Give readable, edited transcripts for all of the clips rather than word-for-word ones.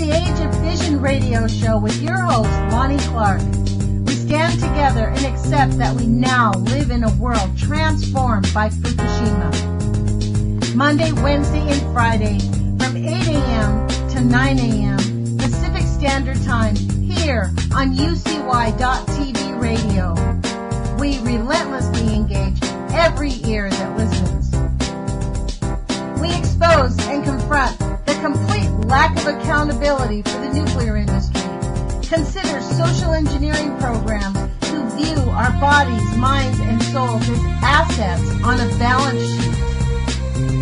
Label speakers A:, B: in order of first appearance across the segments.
A: the Age of Fission radio show with your host, Lonnie Clark. We stand together and accept that we now live in a world transformed by Fukushima. Monday, Wednesday, and Friday from 8 a.m. to 9 a.m. Pacific Standard Time here on UCY.TV radio. We relentlessly engage every ear that listens. We expose and confront the complete lack of accountability for the nuclear industry. Consider social engineering programs who view our bodies, minds, and souls as assets on a balance sheet.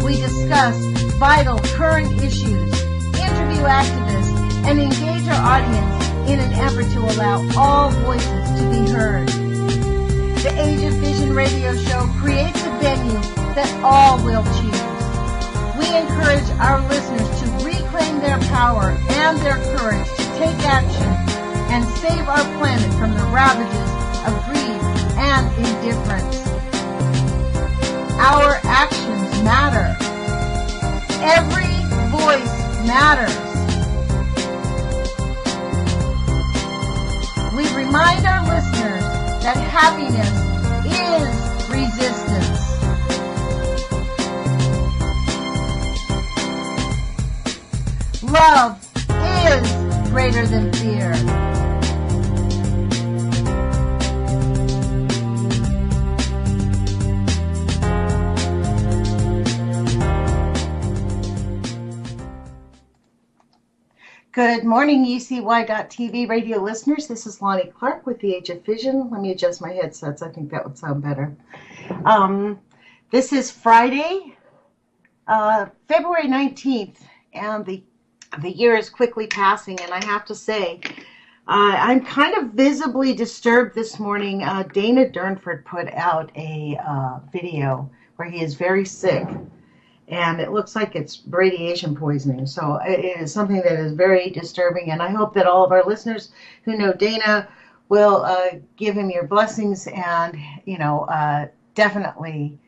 A: We discuss vital current issues, interview activists, and engage our audience in an effort to allow all voices to be heard. The Age of Vision radio show creates a venue that all will choose. We encourage our listeners to reclaim their power and their courage to take action and save our planet from the ravages of greed and indifference. Our actions matter. Every voice matters. We remind our listeners that happiness is resistance. Love is greater than fear. Good morning, UCY.TV radio listeners. This is Lonnie Clark with the Age of Fission. Let me adjust my headsets. I think that would sound better. This is Friday, February 19th, and the year is quickly passing, and I have to say, I'm kind of visibly disturbed this morning. Dana Durnford put out a video where he is very sick, and it looks like it's radiation poisoning. So it is something that is very disturbing, and I hope that all of our listeners who know Dana will give him your blessings and, definitely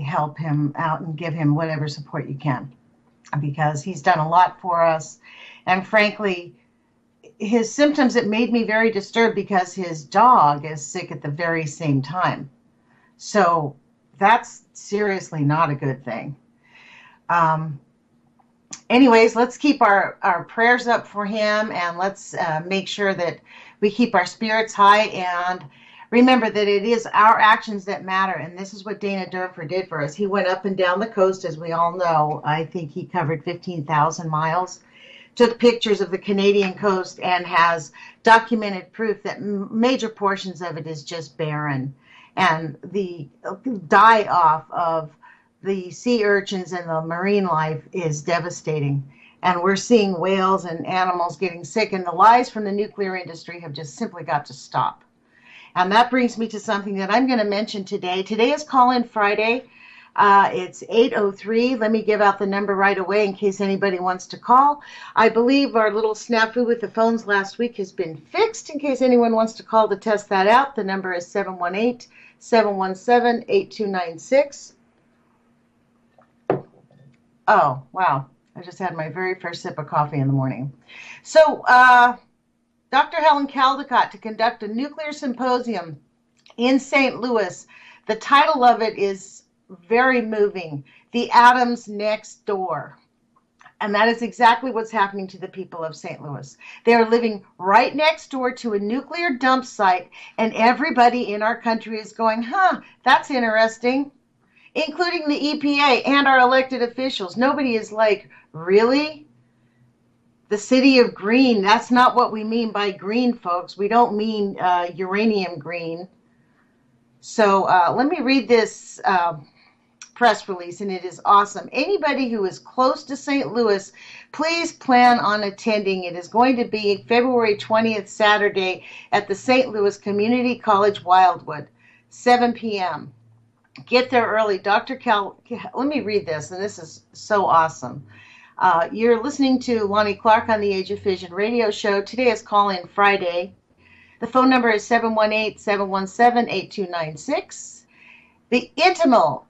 A: help him out and give him whatever support you can, because he's done a lot for us. And frankly, his symptoms, it made me very disturbed because his dog is sick at the very same time. So that's seriously not a good thing. Anyways, let's keep our prayers up for him, and let's make sure that we keep our spirits high, and remember that it is our actions that matter. And this is what Dana Durnford did for us. He went up and down the coast, as we all know. I think he covered 15,000 miles, took pictures of the Canadian coast, and has documented proof that major portions of it is just barren. And the die-off of the sea urchins and the marine life is devastating. And we're seeing whales and animals getting sick, and the lies from the nuclear industry have just simply got to stop. And that brings me to something that I'm going to mention today. Today is Call-In Friday. It's 8:03. Let me give out the number right away in case anybody wants to call. I believe our little snafu with the phones last week has been fixed. In case anyone wants to call to test that out, the number is 718-717-8296. Oh, wow. I just had my very first sip of coffee in the morning. So, Dr. Helen Caldicott to conduct a nuclear symposium in St. Louis. The title of it is very moving, The Atoms Next Door. And that is exactly what's happening to the people of St. Louis. They are living right next door to a nuclear dump site, and everybody in our country is going, that's interesting, including the EPA and our elected officials. Nobody is like, really? The city of green, that's not what we mean by green, folks. We don't mean uranium green. So let me read this press release, and it is awesome. Anybody who is close to St. Louis, please plan on attending. It is going to be February 20th, Saturday, at the St. Louis Community College Wildwood, 7 p.m. Get there early. Dr. Let me read this, and this is so awesome. You're listening to Lonnie Clark on the Age of Fission radio show. Today is Call-In Friday. The phone number is 718-717-8296. The intimable,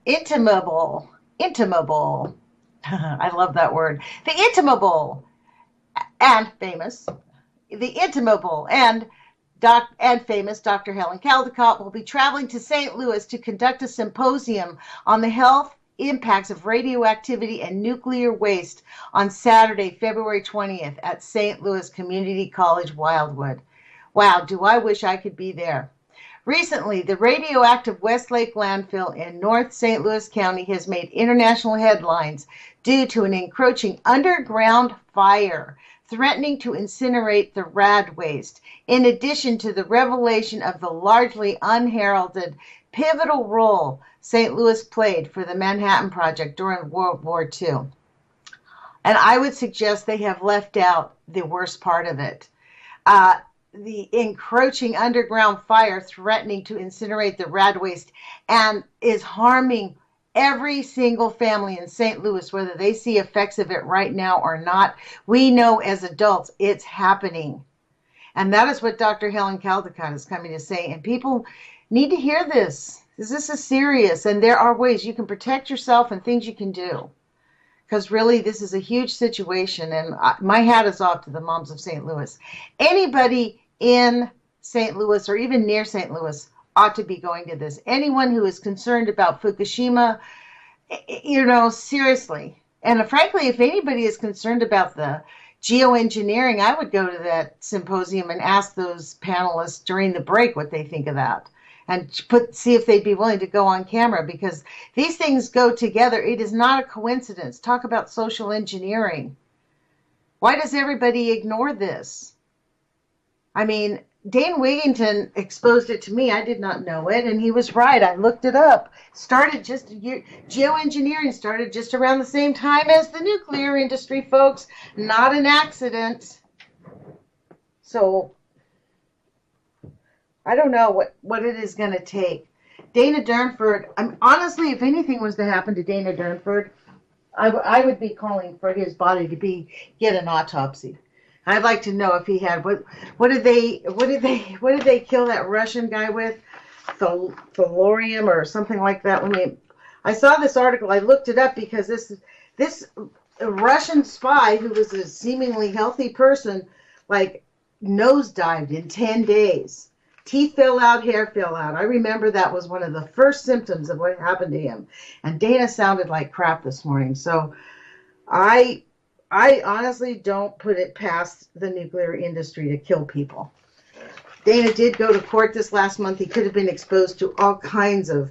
A: I love that word. The intimable and famous, the intimable and famous Dr. Helen Caldicott will be traveling to St. Louis to conduct a symposium on the health impacts of radioactivity and nuclear waste on Saturday, February 20th at St. Louis Community College, Wildwood. Wow, do I wish I could be there. Recently, the radioactive Westlake landfill in North St. Louis County has made international headlines due to an encroaching underground fire threatening to incinerate the rad waste, in addition to the revelation of the largely unheralded pivotal role St. Louis played for the Manhattan Project during World War II. And I would suggest they have left out the worst part of it. The encroaching underground fire threatening to incinerate the rad waste and is harming every single family in St. Louis, whether they see effects of it right now or not. We know as adults it's happening. And that is what Dr. Helen Caldicott is coming to say. And people need to hear this. This is serious. And there are ways you can protect yourself and things you can do. Because really, this is a huge situation. And my hat is off to the moms of St. Louis. Anybody in St. Louis or even near St. Louis ought to be going to this. Anyone who is concerned about Fukushima, seriously. And frankly, if anybody is concerned about the geoengineering, I would go to that symposium and ask those panelists during the break what they think of that. And see if they'd be willing to go on camera, because these things go together. It is not a coincidence. Talk about social engineering. Why does everybody ignore this? I mean, Dane Wigington exposed it to me. I did not know it, and he was right. I looked it up. Geoengineering started just around the same time as the nuclear industry, folks. Not an accident. So I don't know what it is going to take. Dana Durnford, honestly, if anything was to happen to Dana Durnford, I would be calling for his body to get an autopsy. I'd like to know if he had what did they kill that Russian guy with? Thalorium or something like that. I saw this article, I looked it up because this Russian spy who was a seemingly healthy person, like, nosedived in 10 days. Teeth fell out, hair fell out. I remember that was one of the first symptoms of what happened to him. And Dana sounded like crap this morning. So I honestly don't put it past the nuclear industry to kill people. Dana did go to court this last month. He could have been exposed to all kinds of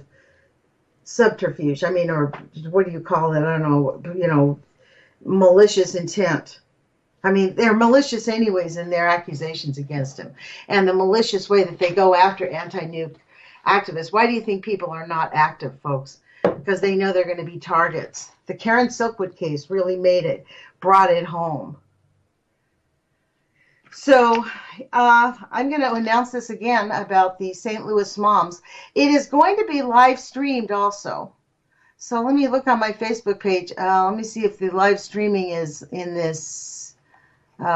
A: subterfuge. Or what do you call it? I don't know, malicious intent. They're malicious anyways in their accusations against him. And the malicious way that they go after anti-nuke activists. Why do you think people are not active, folks? Because they know they're going to be targets. The Karen Silkwood case really brought it home. So I'm going to announce this again about the St. Louis moms. It is going to be live streamed also. So let me look on my Facebook page. Let me see if the live streaming is in this. You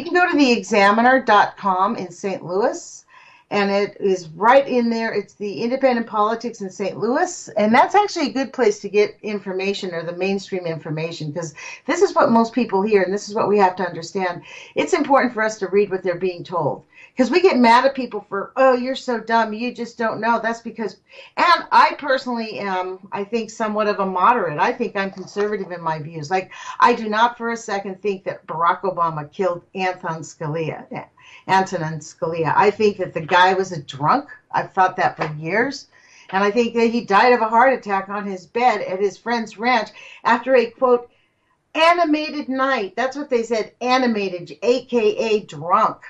A: can go to theexaminer.com in St. Louis, and it is right in there. It's the Independent Politics in St. Louis, and that's actually a good place to get information, or the mainstream information, because this is what most people hear, and this is what we have to understand. It's important for us to read what they're being told, because we get mad at people for, oh, you're so dumb, you just don't know. That's because, and I personally am, I think, somewhat of a moderate. I think I'm conservative in my views. Like, I do not for a second think that Barack Obama killed Antonin Scalia. I think that the guy was a drunk. I've thought that for years. And I think that he died of a heart attack on his bed at his friend's ranch after a, quote, animated night. That's what they said, animated, a.k.a. drunk.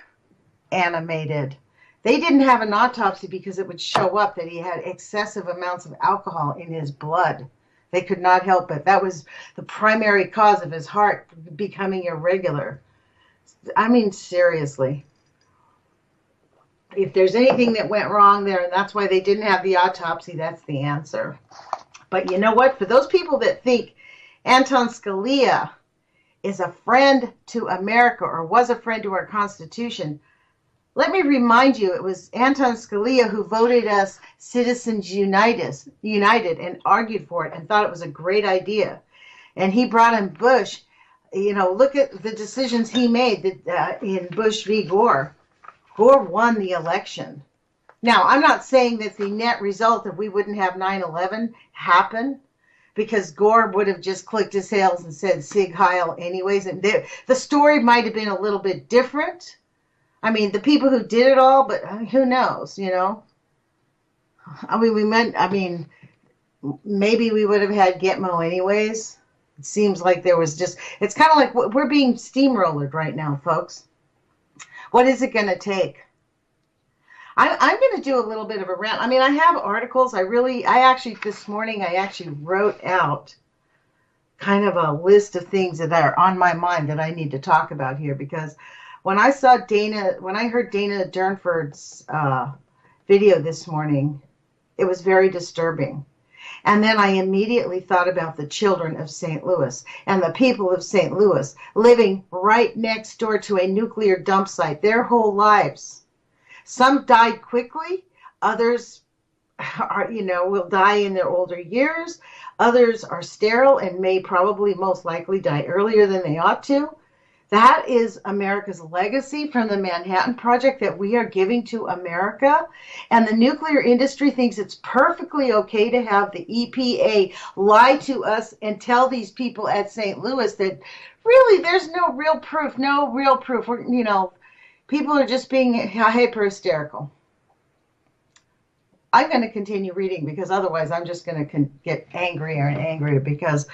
A: Animated. They didn't have an autopsy because it would show up that he had excessive amounts of alcohol in his blood. They could not help it. That was the primary cause of his heart becoming irregular. Seriously. If there's anything that went wrong there, and that's why they didn't have the autopsy, that's the answer. But you know what? For those people that think Anton Scalia is a friend to America or was a friend to our Constitution, let me remind you, it was Anton Scalia who voted us Citizens United and argued for it and thought it was a great idea. And he brought in Bush look at the decisions he made in Bush v. Gore. Gore won the election. Now, I'm not saying that the net result that we wouldn't have 9/11 happen, because Gore would have just clicked his heels and said Sig Heil anyways. And the story might have been a little bit different. I mean, the people who did it all, but who knows, maybe we would have had Gitmo anyways. It seems like there was it's kind of like we're being steamrollered right now, folks. What is it going to take? I'm going to do a little bit of a rant. I mean, I have articles. This morning, I actually wrote out kind of a list of things that are on my mind that I need to talk about here, because when I heard Dana Durnford's video this morning, it was very disturbing. And then I immediately thought about the children of St. Louis and the people of St. Louis living right next door to a nuclear dump site their whole lives. Some died quickly. Others will die in their older years. Others are sterile and may probably most likely die earlier than they ought to. That is America's legacy from the Manhattan Project that we are giving to America. And the nuclear industry thinks it's perfectly okay to have the EPA lie to us and tell these people at St. Louis that really there's no real proof. People are just being hyper hysterical. I'm going to continue reading, because otherwise I'm just going to get angrier and angrier, because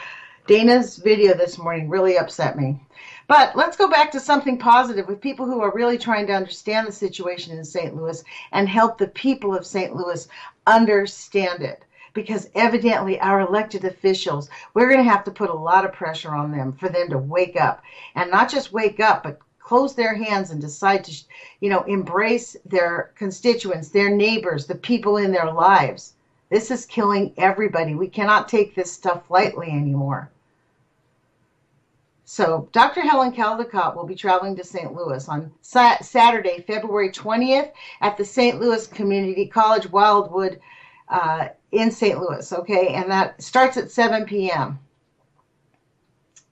A: Dana's video this morning really upset me. But let's go back to something positive with people who are really trying to understand the situation in St. Louis and help the people of St. Louis understand it. Because evidently our elected officials, we're going to have to put a lot of pressure on them for them to wake up. And not just wake up, but close their hands and decide to, embrace their constituents, their neighbors, the people in their lives. This is killing everybody. We cannot take this stuff lightly anymore. So Dr. Helen Caldicott will be traveling to St. Louis on Saturday, February 20th at the St. Louis Community College Wildwood in St. Louis, okay? And that starts at 7 p.m.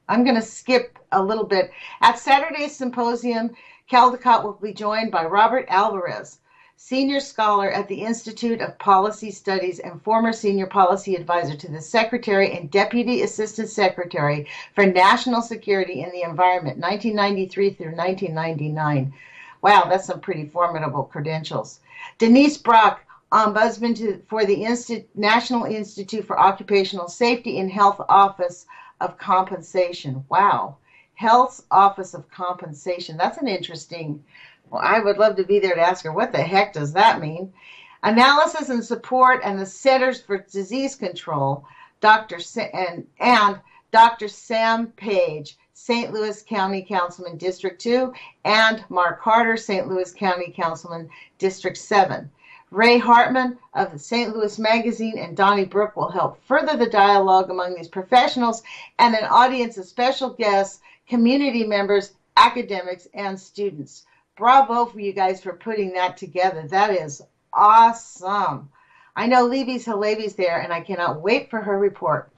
A: I'm going to skip a little bit. At Saturday's symposium, Caldicott will be joined by Robert Alvarez, senior scholar at the Institute of Policy Studies and former senior policy advisor to the Secretary and Deputy Assistant Secretary for National Security and the Environment, 1993 through 1999. Wow, that's some pretty formidable credentials. Denise Brock, Ombudsman for the National Institute for Occupational Safety and Health Office of Compensation. Wow. Health Office of Compensation. That's an interesting. Well, I would love to be there to ask her, what the heck does that mean? Analysis and Support and the Centers for Disease Control, Dr. Sam Page, St. Louis County Councilman, District 2, and Mark Carter, St. Louis County Councilman, District 7. Ray Hartman of the St. Louis Magazine and Donnie Brook will help further the dialogue among these professionals, and an audience of special guests, community members, academics, and students. Bravo for you guys for putting that together. That is awesome. I know Levy's Halevi's there, and I cannot wait for her report.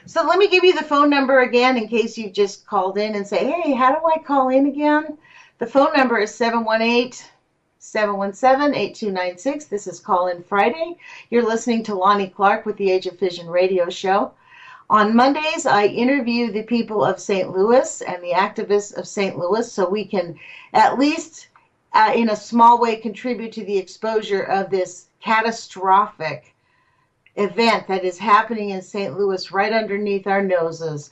A: So let me give you the phone number again in case you just called in and say, hey, how do I call in again? The phone number is 718-717-8296. This is Call In Friday. You're listening to Lonnie Clark with the Age of Fission radio show. On Mondays, I interview the people of St. Louis and the activists of St. Louis so we can at least in a small way contribute to the exposure of this catastrophic event that is happening in St. Louis right underneath our noses,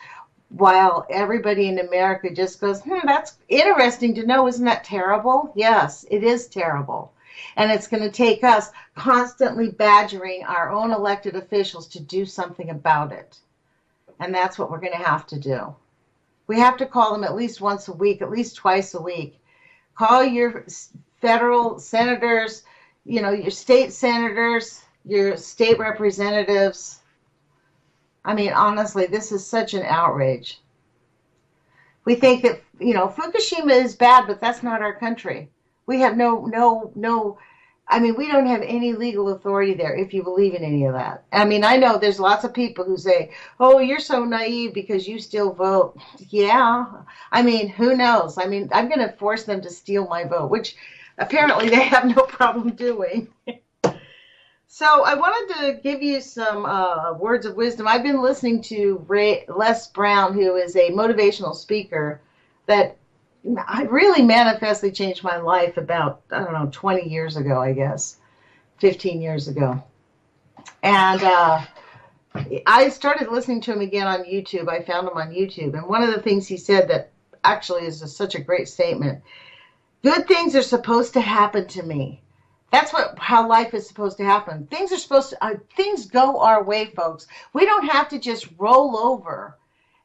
A: while everybody in America just goes, that's interesting to know. Isn't that terrible? Yes, it is terrible. And it's going to take us constantly badgering our own elected officials to do something about it. And that's what we're going to have to do. We have to call them at least once a week, at least twice a week. Call your federal senators, your state senators, your state representatives. I mean, honestly, this is such an outrage. We think that, Fukushima is bad, but that's not our country. We have no I mean, we don't have any legal authority there if you believe in any of that. I mean, I know there's lots of people who say, oh, you're so naive because you still vote. Yeah. I mean, who knows? I mean, I'm going to force them to steal my vote, which apparently they have no problem doing. So I wanted to give you some words of wisdom. I've been listening to Les Brown, who is a motivational speaker that really manifestly changed my life about, I don't know, 20 years ago, I guess, 15 years ago. And I started listening to him again on YouTube. I found him on YouTube. And one of the things he said that actually is such a great statement: good things are supposed to happen to me. That's how life is supposed to happen. Things go our way, folks. We don't have to just roll over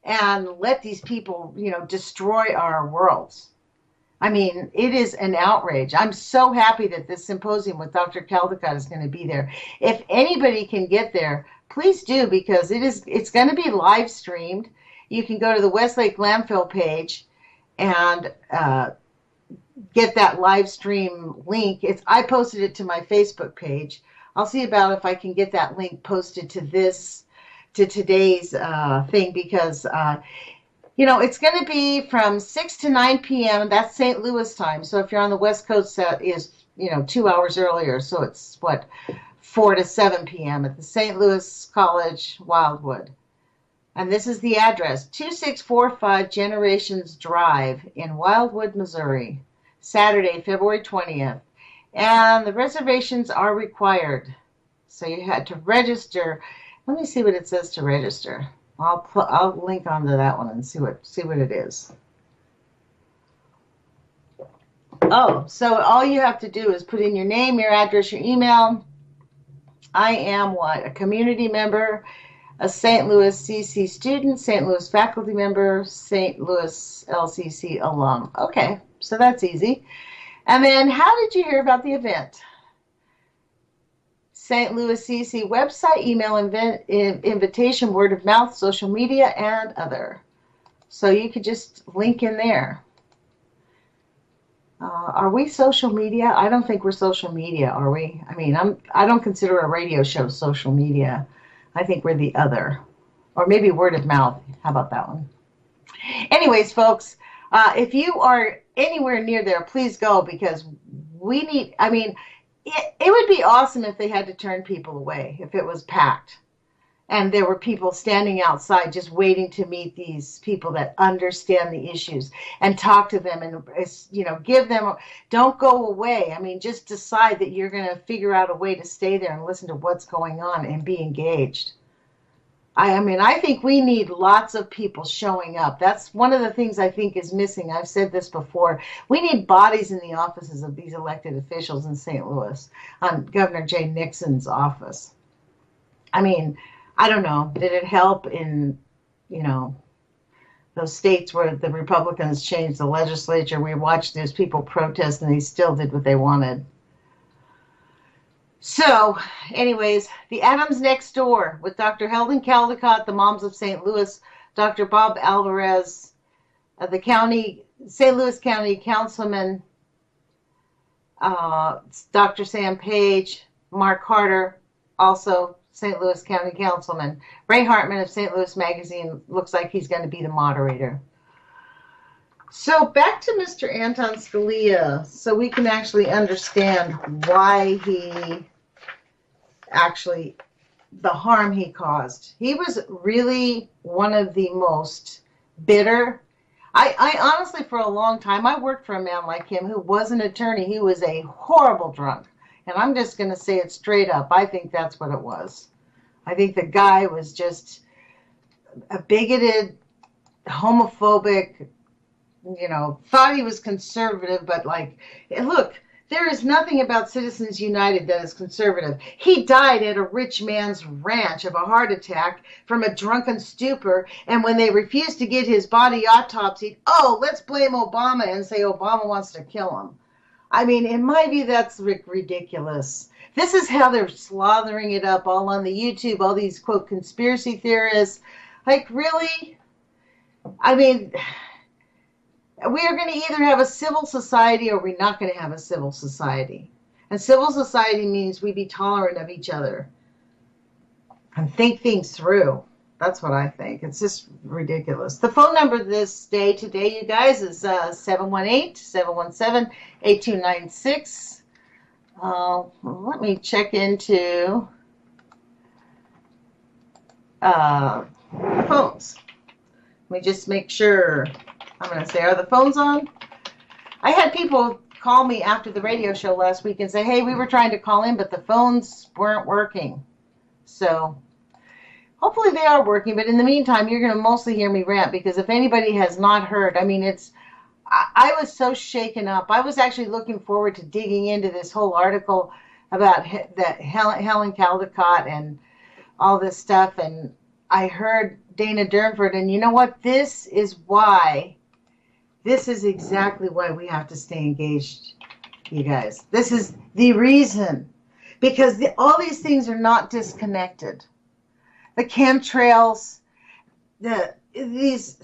A: and let these people, destroy our worlds. I mean, it is an outrage. I'm so happy that this symposium with Dr. Caldecott is going to be there. If anybody can get there, please do, because it's going to be live streamed. You can go to the Westlake landfill page and get that live stream link. I posted it to my Facebook page. I'll see about if I can get that link posted to today's thing, because it's going to be from 6 to 9 p.m. That's St. Louis time. So if you're on the West Coast, that is 2 hours earlier. So it's 4 to 7 p.m. at the St. Louis College, Wildwood. And this is the address: 2645 Generations Drive in Wildwood, Missouri. Saturday, February 20th. And the reservations are required. So you had to register. Let me see what it says to register. I'll link onto that one and see what it is. Oh, so all you have to do is put in your name, your address, your email. I am a community member, a St. Louis CC student, St. Louis faculty member, St. Louis LCC alum. Okay, so that's easy. And then, how did you hear about the event? St. Louis CC website, email invitation, word of mouth, social media, and other. So you could just link in there. Are we social media? I don't think we're social media, are we? I mean, I don't consider a radio show social media. I think we're the other. Or maybe word of mouth. How about that one? Anyways, folks, if you are anywhere near there, please go, because we need, it would be awesome if they had to turn people away, if it was packed and there were people standing outside just waiting to meet these people that understand the issues and talk to them and, give them, don't go away. I mean, just decide that you're going to figure out a way to stay there and listen to what's going on and be engaged. I think we need lots of people showing up. That's one of the things I think is missing. I've said this before. We need bodies in the offices of these elected officials in St. Louis, Governor Jay Nixon's office. I mean, I don't know. Did it help in, those states where the Republicans changed the legislature? We watched those people protest and they still did what they wanted. So, anyways, the Adams Next Door with Dr. Helen Caldecott, the Moms of St. Louis, Dr. Bob Alvarez, the St. Louis County Councilman, Dr. Sam Page, Mark Carter, also St. Louis County Councilman. Ray Hartman of St. Louis Magazine looks like he's going to be the moderator. So back to Mr. Anton Scalia, so we can actually understand why the harm he caused. He was really one of the most bitter. I honestly, for a long time, I worked for a man like him who was an attorney. He was a horrible drunk. And I'm just going to say it straight up. I think that's what it was. I think the guy was just a bigoted, homophobic, thought he was conservative, but look, there is nothing about Citizens United that is conservative. He died at a rich man's ranch of a heart attack from a drunken stupor, and when they refused to get his body autopsied, let's blame Obama and say Obama wants to kill him. I mean, in my view, that's ridiculous. This is how they're slathering it up all on the YouTube, all these, quote, conspiracy theorists. Really? I mean, we are going to either have a civil society or we're not going to have a civil society. And civil society means we be tolerant of each other and think things through. That's what I think. It's just ridiculous. The phone number today, you guys, is 718-717-8296. Let me check into phones. Let me just make sure. I'm going to say, are the phones on? I had people call me after the radio show last week and say, hey, we were trying to call in, but the phones weren't working. So hopefully they are working, but in the meantime, you're going to mostly hear me rant, because if anybody has not heard, I mean, I was so shaken up. I was actually looking forward to digging into this whole article about that Helen Caldicott and all this stuff, and I heard Dana Durnford, and you know what? This is exactly why we have to stay engaged, you guys. This is the reason, because all these things are not disconnected. The chemtrails, these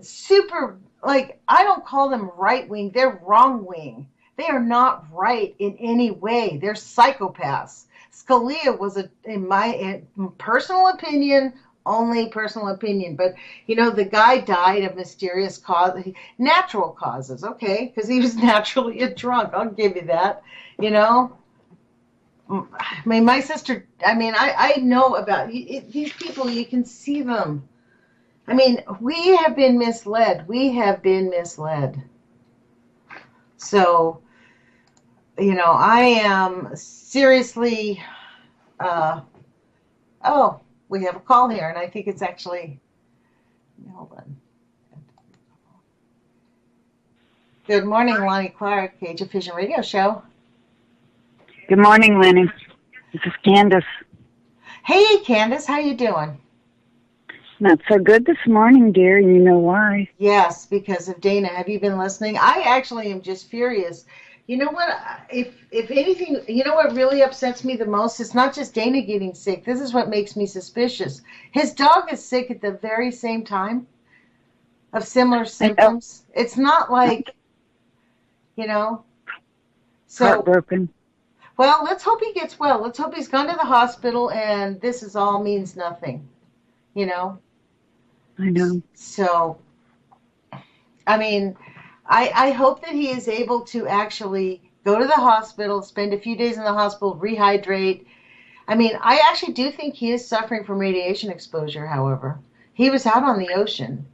A: super, like, I don't call them right-wing, they're wrong-wing. They are not right in any way. They're psychopaths. Scalia was, in my personal opinion, only personal opinion, but, you know, the guy died of mysterious natural causes, okay, because he was naturally a drunk. I'll give you that, you know. I mean, my sister, I know about these people. You can see them. I mean, we have been misled. So, you know, I am seriously, we have a call here, and I think it's actually, hold on. Good morning, Lonnie Clark, Age of Fission Radio Show.
B: Good morning, Lenny. This is Candace.
A: Hey, Candace, how you doing?
B: Not so good this morning, dear. You know why?
A: Yes, because of Dana. Have you been listening? I actually am just furious. You know what? If anything, you know what really upsets me the most? It's not just Dana getting sick. This is what makes me suspicious. His dog is sick at the very same time of similar symptoms. It's not like, you know. So,
B: heartbroken.
A: Well, let's hope he gets well. Let's hope he's gone to the hospital and this is all means nothing, you know.
B: I know.
A: So, I mean, I hope that he is able to actually go to the hospital, spend a few days in the hospital, rehydrate. I mean, I actually do think he is suffering from radiation exposure, however. He was out on the ocean.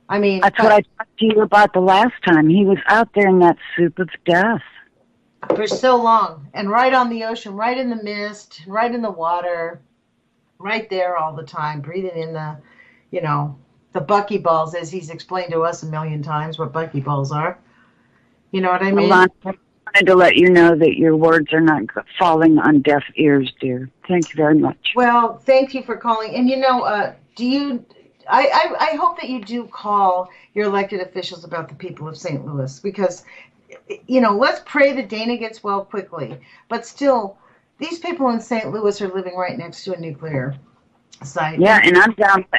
A: I mean,
B: that's what I talked to you about the last time. He was out there in that soup of death.
A: For so long, and right on the ocean, right in the mist, right in the water, right there all the time, breathing in the, you know, the buckyballs, as he's explained to us a million times what buckyballs are. You know what I mean?
B: Well, I wanted to let you know that your words are not falling on deaf ears, dear. Thank you very much.
A: Well, thank you for calling. And, you know, I hope that you do call your elected officials about the people of St. Louis, because, you know, let's pray that Dana gets well quickly. But still, these people in St. Louis are living right next to a nuclear site.
B: Yeah, and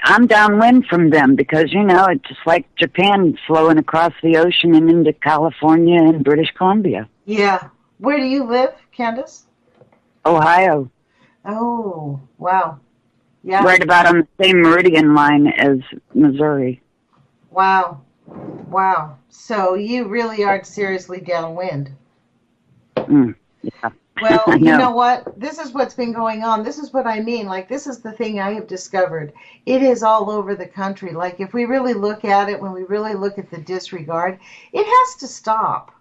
B: I'm downwind from them, because, you know, it's just like Japan flowing across the ocean and into California and British Columbia.
A: Yeah. Where do you live, Candace?
B: Ohio.
A: Oh, wow. Yeah.
B: Right about on the same meridian line as Missouri.
A: Wow. Wow. So you really are seriously downwind.
B: Yeah.
A: Well, you know what? This is what's been going on. This is what I mean. Like, this is the thing I have discovered. It is all over the country. Like, if we really look at it, when we really look at the disregard, it has to stop.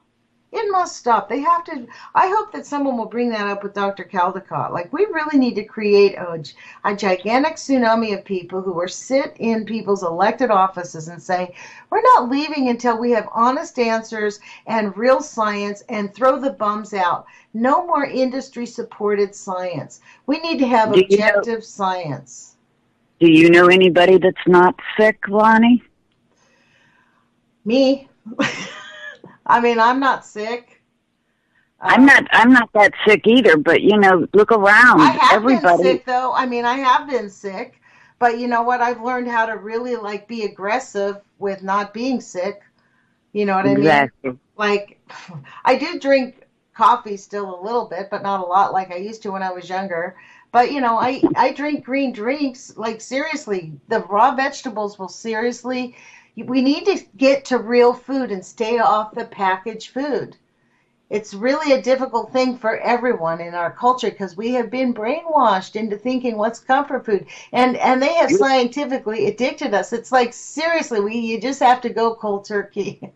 A: It must stop. They have to. I hope that someone will bring that up with Dr. Caldicott. Like, we really need to create a gigantic tsunami of people who will sit in people's elected offices and say, we're not leaving until we have honest answers and real science, and throw the bums out. No more industry-supported science. We need to have objective science.
B: Do you know anybody that's not sick, Lonnie?
A: Me. I mean, I'm not sick.
B: I'm not that sick either, but, you know, look around.
A: I have
B: Everybody.
A: been sick, though. I mean, I have been sick. But you know what? I've learned how to really, like, be aggressive with not being sick. You know what I mean?
B: Exactly.
A: Like, I did drink coffee still a little bit, but not a lot like I used to when I was younger. But I drink green drinks. Like seriously, the raw vegetables will seriously. We need to get to real food and stay off the packaged food. It's really a difficult thing for everyone in our culture because we have been brainwashed into thinking what's comfort food, and they have scientifically addicted us. It's like seriously, you just have to go cold turkey.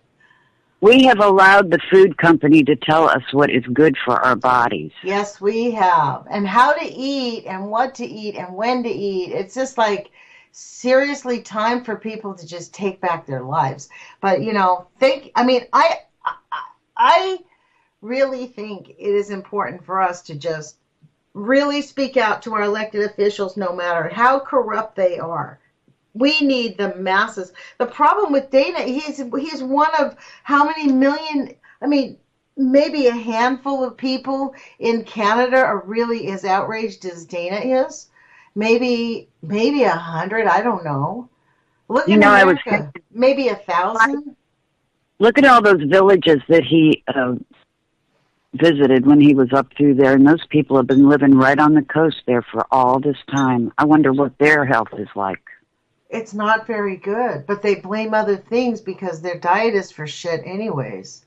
B: We have allowed the food company to tell us what is good for our bodies.
A: Yes, we have, and how to eat, and what to eat, and when to eat. It's just like seriously time for people to just take back their lives. But think. I mean, I really think it is important for us to just really speak out to our elected officials no matter how corrupt they are. We need the masses. The problem with Dana, he's one of how many million, I mean, maybe a handful of people in Canada are really as outraged as Dana is. Maybe 100, I don't know. Look in America, maybe 1,000.
B: Look at all those villages that he visited when he was up through there, and those people have been living right on the coast there for all this time. I wonder what their health is like.
A: It's not very good, but they blame other things because their diet is for shit anyways.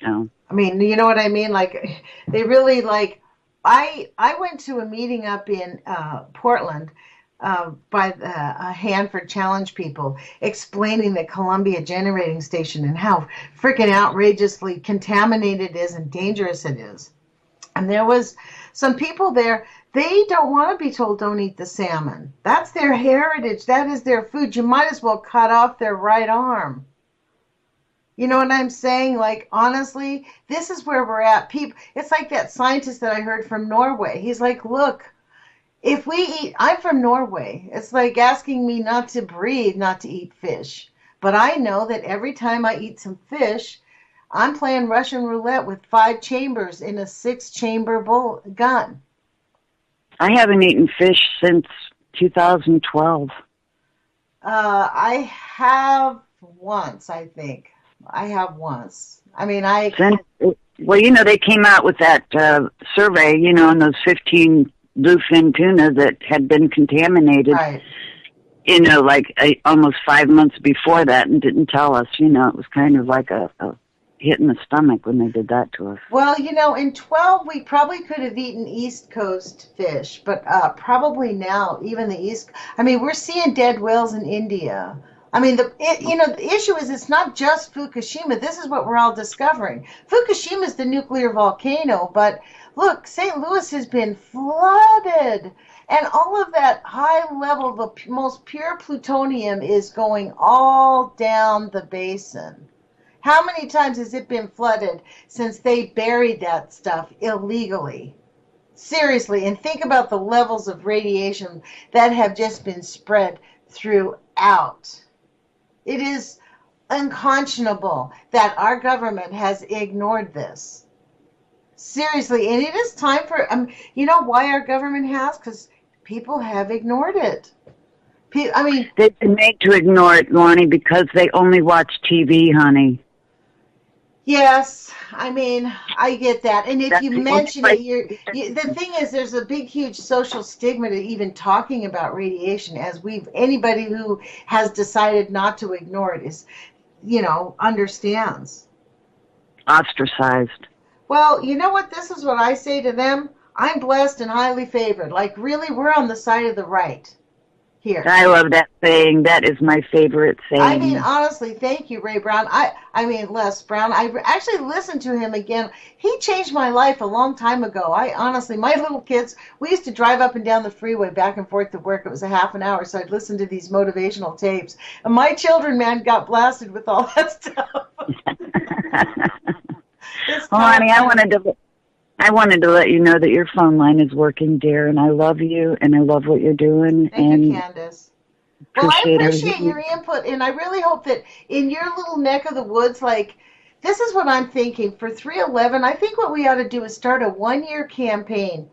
B: Oh.
A: I mean, you know what I mean? Like, they really, like, I went to a meeting up in Portland by the Hanford Challenge people explaining the Columbia Generating Station and how freaking outrageously contaminated it is and dangerous it is. And there was some people there, they don't want to be told don't eat the salmon. That's their heritage. That is their food. You might as well cut off their right arm. You know what I'm saying? Like, honestly, this is where we're at. People, it's like that scientist that I heard from Norway. He's like, look, if we eat, I'm from Norway. It's like asking me not to breathe, not to eat fish. But I know that every time I eat some fish, I'm playing Russian roulette with 5 chambers in a 6-chamber gun.
B: I haven't eaten fish since 2012.
A: I have once, I think. I have once. I mean,
B: well, they came out with that survey, on those 15 bluefin tuna that had been contaminated,
A: right.
B: Almost 5 months before that, and didn't tell us. It was kind of like a hit in the stomach when they did that to us.
A: Well, in 12, we probably could have eaten East Coast fish, but probably now, even the East, I mean, we're seeing dead whales in India. I mean, the issue is it's not just Fukushima. This is what we're all discovering. Fukushima is the nuclear volcano, but look, St. Louis has been flooded, and all of that high level, the most pure plutonium is going all down the basin. How many times has it been flooded since they buried that stuff illegally? Seriously, and think about the levels of radiation that have just been spread throughout. It is unconscionable that our government has ignored this. Seriously, and it is time for, you know why our government has? Because people have ignored it.
B: They've been made to ignore it, Lonnie, because they only watch TV, honey.
A: Yes, I mean, I get that. And if you mention it, the thing is, there's a big, huge social stigma to even talking about radiation, anybody who has decided not to ignore it is, understands.
B: Ostracized.
A: Well, you know what? This is what I say to them. I'm blessed and highly favored. Like, really, we're on the side of the right here.
B: I love that saying. That is my favorite saying.
A: I mean, honestly, thank you, Ray Brown. Les Brown. I actually listened to him again. He changed my life a long time ago. My little kids, we used to drive up and down the freeway back and forth to work. It was a half an hour, so I'd listen to these motivational tapes. And my children, man, got blasted with all that stuff.
B: Well, honey, I wanted to let you know that your phone line is working, dear, and I love you, and I love what you're doing.
A: Thank you, Candace. Well, I appreciate your input, and I really hope that in your little neck of the woods, this is what I'm thinking. For 311, I think what we ought to do is start a 1-year campaign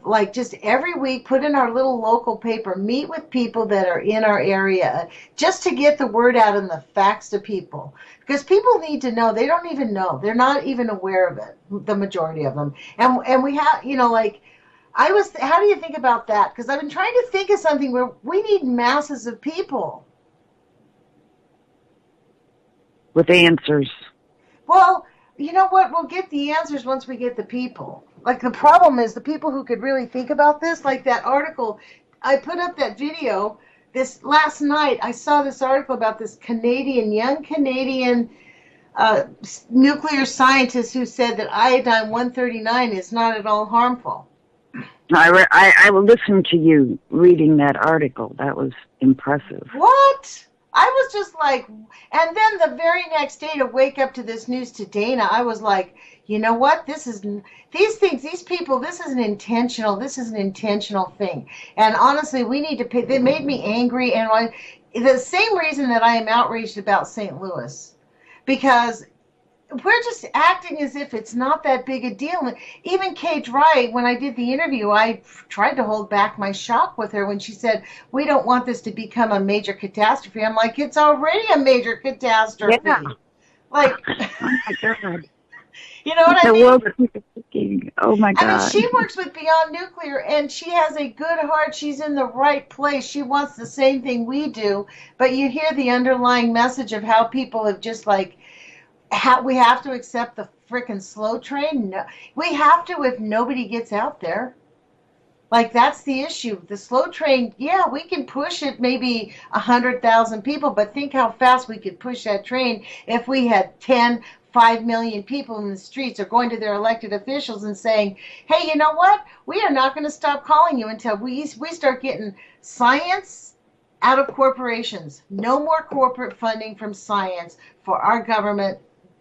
A: like just every week put in our little local paper, meet with people that are in our area just to get the word out and the facts to people. Because people need to know. They don't even know. They're not even aware of it, the majority of them. And we have, like, how do you think about that? Because I've been trying to think of something where we need masses of people.
B: With answers.
A: Well, you know what? We'll get the answers once we get the people. Like, the problem is the people who could really think about this, like that article. I put up that video this last night. I saw this article about this young Canadian nuclear scientist who said that iodine-139 is not at all harmful.
B: I will listen to you reading that article. That was impressive.
A: What? I was just like, and then the very next day to wake up to this news to Dana, I was like, you know what? This is an intentional thing. And honestly, we need to pay. They made me angry, and the same reason that I am outraged about St. Louis, because we're just acting as if it's not that big a deal. Even Kay Dry, when I did the interview, I tried to hold back my shock with her when she said, we don't want this to become a major catastrophe. I'm like, it's already a major catastrophe.
B: Yeah.
A: Like,
B: oh my God.
A: You know what I mean?
B: The world is thinking, oh my God.
A: I mean, she works with Beyond Nuclear, and she has a good heart. She's in the right place. She wants the same thing we do, but you hear the underlying message of how people have just like, we have to accept the frickin' slow train. No, we have to if nobody gets out there. Like, that's the issue. The slow train, yeah, we can push it maybe 100,000 people, but think how fast we could push that train if we had 5 million people in the streets or going to their elected officials and saying, hey, you know what? We are not going to stop calling you until we start getting science out of corporations. No more corporate funding from science for our government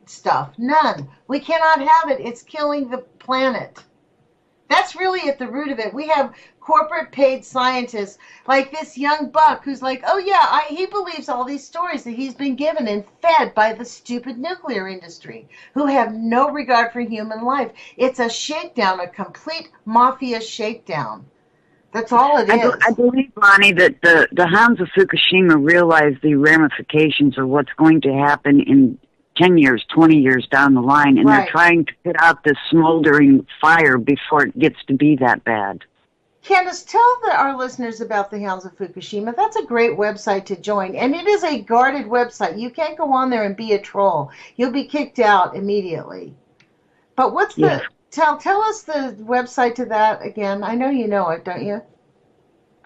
A: stuff. None. We cannot have it. It's killing the planet. That's really at the root of it. We have corporate paid scientists like this young buck who's like, oh yeah, he believes all these stories that he's been given and fed by the stupid nuclear industry who have no regard for human life. It's a shakedown, a complete mafia shakedown. That's all it is.
B: I believe, Lonnie, that the Hounds of Fukushima realize the ramifications of what's going to happen in 10 years, 20 years down the line, and they're trying to put out this smoldering fire before it gets to be that bad.
A: Candace, tell our listeners about the Hounds of Fukushima. That's a great website to join, and it is a guarded website. You can't go on there and be a troll. You'll be kicked out immediately. But what's the... Yes. Tell us the website to that again. I know you know it, don't you?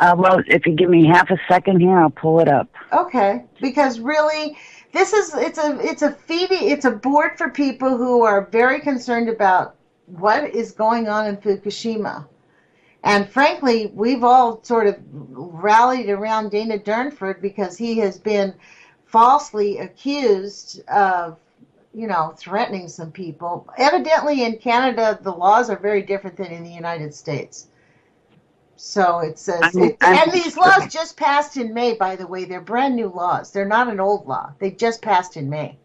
B: Well, if you give me half a second here, I'll pull it up.
A: Okay, because really... It's a board for people who are very concerned about what is going on in Fukushima. And frankly, we've all sort of rallied around Dana Durnford because he has been falsely accused of, threatening some people. Evidently in Canada, the laws are very different than in the United States. So it says, and these laws just passed in May, by the way. They're brand new laws. They're not an old law. They just passed in May.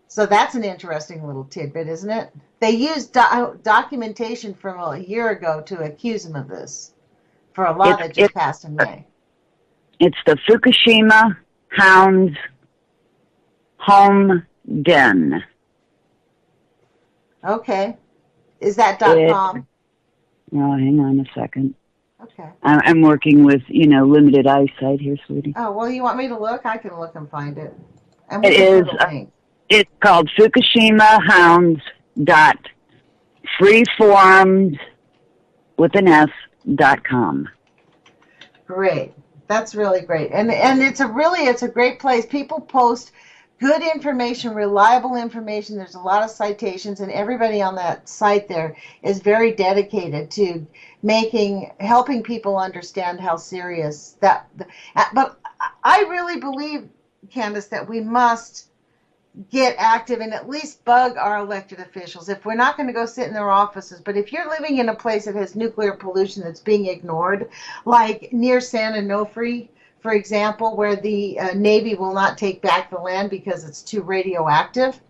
A: So that's an interesting little tidbit, isn't it? They used documentation from a year ago to accuse him of this for a law that just passed in May.
B: It's the Fukushima Hounds Home Den.
A: Okay. Is that .com?
B: Oh, hang on a second.
A: Okay. I'm
B: working with, limited eyesight here, sweetie.
A: Oh, well, you want me to look? I can look and find it. And
B: it is. It's called FukushimaHounds.freeforums with an S.com.
A: Great. That's really great. And it's a great place. People post good information, reliable information. There's a lot of citations, and everybody on that site there is very dedicated to helping people understand how serious that. But I really believe, Candace, that we must get active and at least bug our elected officials. If we're not going to go sit in their offices, but if you're living in a place that has nuclear pollution that's being ignored, like near San Onofre, for example, where the Navy will not take back the land because it's too radioactive.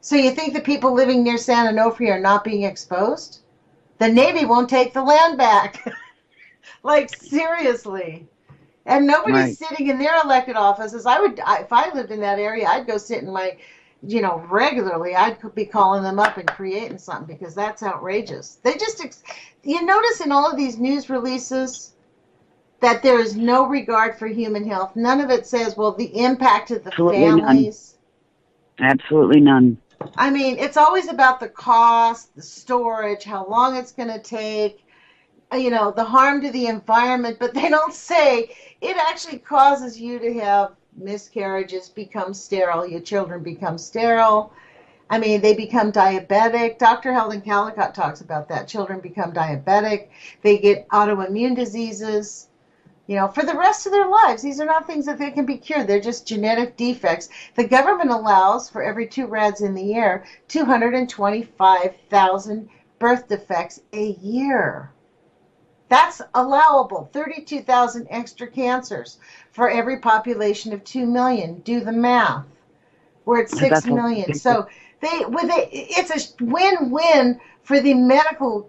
A: So you think the people living near San Onofre are not being exposed? The Navy won't take the land back. Like, seriously. And nobody's
B: Right.
A: sitting in their elected offices. If I lived in that area, I'd go sit in my, regularly. I'd be calling them up and creating something because that's outrageous. You notice in all of these news releases that there is no regard for human health. None of it says, well, the impact of the
B: Absolutely none.
A: families.
B: Absolutely none.
A: I mean, it's always about the cost, the storage, how long it's going to take, the harm to the environment, but they don't say it actually causes you to have miscarriages, become sterile, your children become sterile. I mean, they become diabetic. Dr. Helen Caldicott talks about that. Children become diabetic. They get autoimmune diseases, for the rest of their lives. These are not things that they can be cured. They're just genetic defects. The government allows for every 2 rads in the year, 225,000 birth defects a year. That's allowable. 32,000 extra cancers for every population of 2 million. Do the math. We're at 6
B: That's
A: million. So it's a win-win for the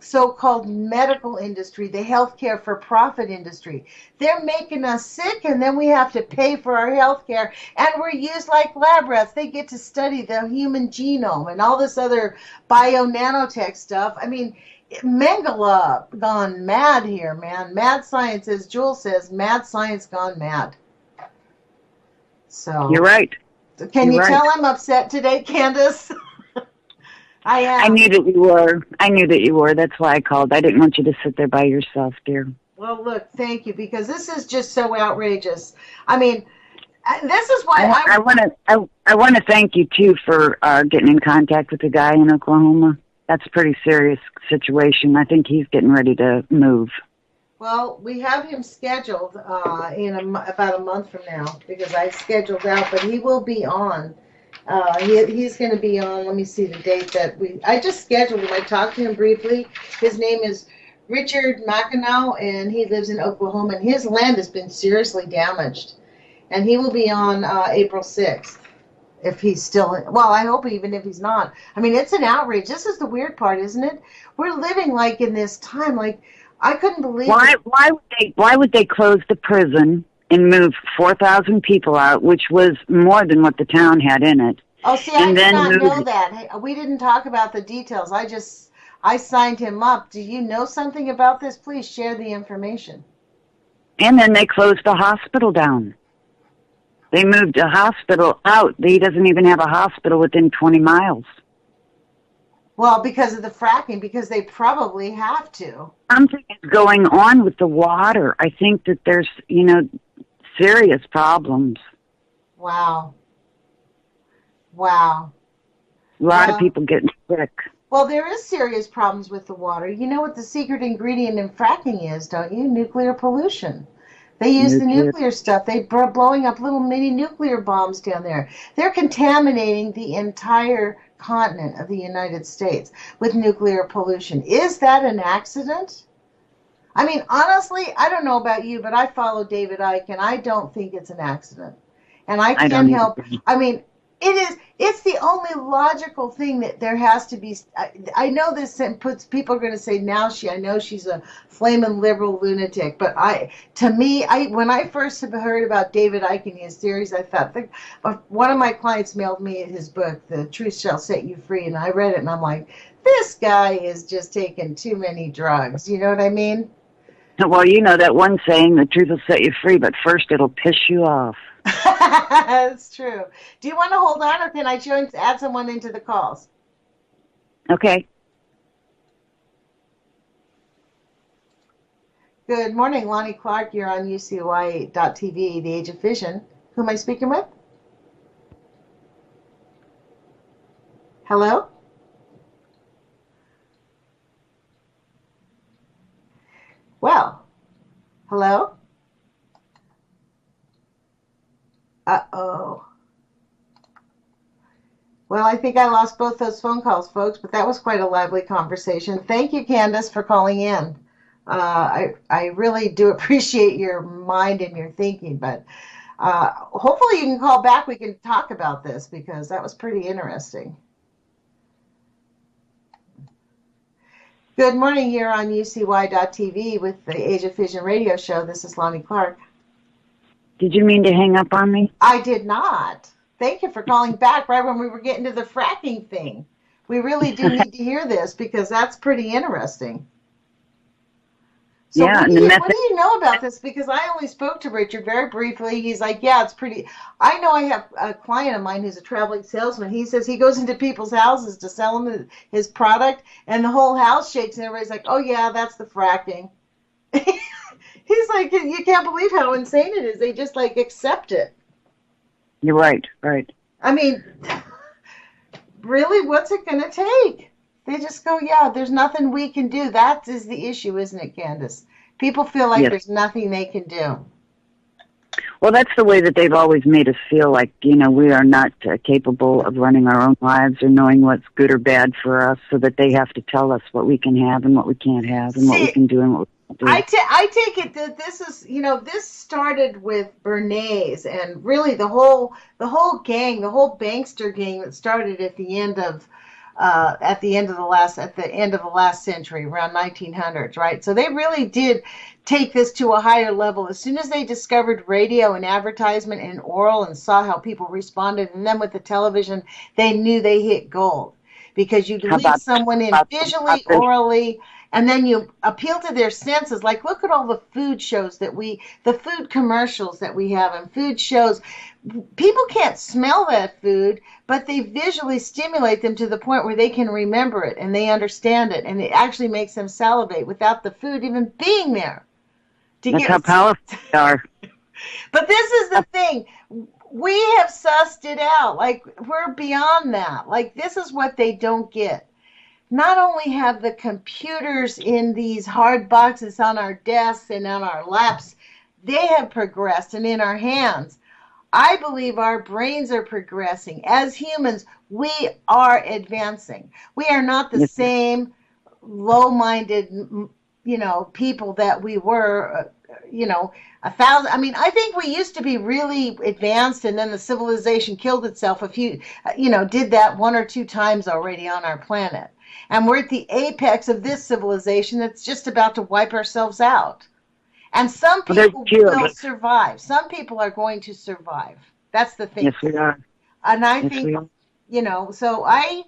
A: so-called medical industry, the healthcare for-profit industry. They're making us sick, and then we have to pay for our healthcare, and we're used like lab rats. They get to study the human genome and all this other bio-nanotech stuff. I mean, Mengele gone mad here, man. Mad science, as Jules says, mad science gone mad. So
B: You're right.
A: can
B: You're
A: you
B: right.
A: tell I'm upset today, Candace? I am.
B: I knew that you were. I knew that you were. That's why I called. I didn't want you to sit there by yourself, dear.
A: Well, look, thank you, because this is just so outrageous. I mean, this is why
B: I want to thank you too for getting in contact with the guy in Oklahoma. That's a pretty serious situation. I think he's getting ready to move.
A: Well, we have him scheduled in about a month from now because I scheduled out, but he will be on. He's going to be on. Let me see the date that I just scheduled him. I talked to him briefly. His name is Richard McEnow, and he lives in Oklahoma, and his land has been seriously damaged. And he will be on April 6th. If he's still, well, I hope even if he's not. I mean, it's an outrage. This is the weird part, isn't it? We're living like in this time, like I couldn't believe it.
B: Why would they close the prison and move 4,000 people out, which was more than what the town had in it?
A: Oh, see, I did not know that. Hey, we didn't talk about the details. I signed him up. Do you know something about this? Please share the information.
B: And then they closed the hospital down. They moved a hospital out. He doesn't even have a hospital within 20 miles.
A: Well, because of the fracking, because they probably have to.
B: Something is going on with the water. I think that there's, serious problems.
A: Wow. Wow.
B: A lot of people getting sick.
A: Well, there is serious problems with the water. You know what the secret ingredient in fracking is, don't you? Nuclear pollution. They use the nuclear stuff. They're blowing up little mini nuclear bombs down there. They're contaminating the entire continent of the United States with nuclear pollution. Is that an accident? I mean, honestly, I don't know about you, but I follow David Icke, and I don't think it's an accident. And I can't help. I mean, it's the only logical thing that there has to be. I know this people are going to say now I know she's a flaming liberal lunatic, but when I first heard about David Icke and his theories, I thought one of my clients mailed me his book, The Truth Shall Set You Free, and I read it and I'm like, this guy is just taking too many drugs. You know what I mean?
B: Well, you know that one saying, the truth will set you free, but first it'll piss you off.
A: That's true. Do you want to hold on, or can I add someone into the calls?
B: Okay.
A: Good morning, Lonnie Clark. You're on UCY.TV, The Age of Fission. Who am I speaking with? Hello? Well, hello? Uh-oh. Well, I think I lost both those phone calls, folks, but that was quite a lively conversation. Thank you, Candace, for calling in. I really do appreciate your mind and your thinking, but hopefully you can call back. We can talk about this because that was pretty interesting. Good morning here on UCY.TV with the Age of Fission radio show. This is Lonnie Clark.
B: Did you mean to hang up on me?
A: I did not. Thank you for calling back right when we were getting to the fracking thing. We really do need to hear this because that's pretty interesting. So
B: Yeah,
A: what
B: and the
A: what do
B: method.
A: you know about this? Because I only spoke to Richard very briefly. He's like, yeah, it's pretty. I know I have a client of mine who's a traveling salesman. He says he goes into people's houses to sell them his product, and the whole house shakes, and everybody's like, oh, yeah, that's the fracking. He's like, you can't believe how insane it is. They just like accept it.
B: You're right, right.
A: I mean, really, what's it going to take? They just go, yeah, there's nothing we can do. That is the issue, isn't it, Candace? People feel like
B: Yes.
A: there's nothing they can do.
B: Well, that's the way that they've always made us feel like, we are not capable of running our own lives or knowing what's good or bad for us, so that they have to tell us what we can have and what we can't have and what we can do and what we can't do.
A: I take it that this is, this started with Bernays and really the whole gang, the whole bankster gang that started at the end of the last century, around 1900s, right? So they really did take this to a higher level as soon as they discovered radio and advertisement and oral and saw how people responded, and then with the television, they knew they hit gold because you lead someone in visually, orally, and then you appeal to their senses. Like, look at all the food shows the food commercials that we have and food shows. People can't smell that food, but they visually stimulate them to the point where they can remember it and they understand it, and it actually makes them salivate without the food even being there.
B: That's how powerful they are.
A: But this is the thing. We have sussed it out. Like, we're beyond that. Like, this is what they don't get. Not only have the computers in these hard boxes on our desks and on our laps, they have progressed, and in our hands. I believe our brains are progressing. As humans, we are advancing. We are not the same low-minded, people that we were, 1,000. I mean, I think we used to be really advanced, and then the civilization killed itself did that one or two times already on our planet. And we're at the apex of this civilization that's just about to wipe ourselves out. And some people will survive. Some people are going to survive. That's the thing.
B: Yes, we are.
A: And I think, so I'm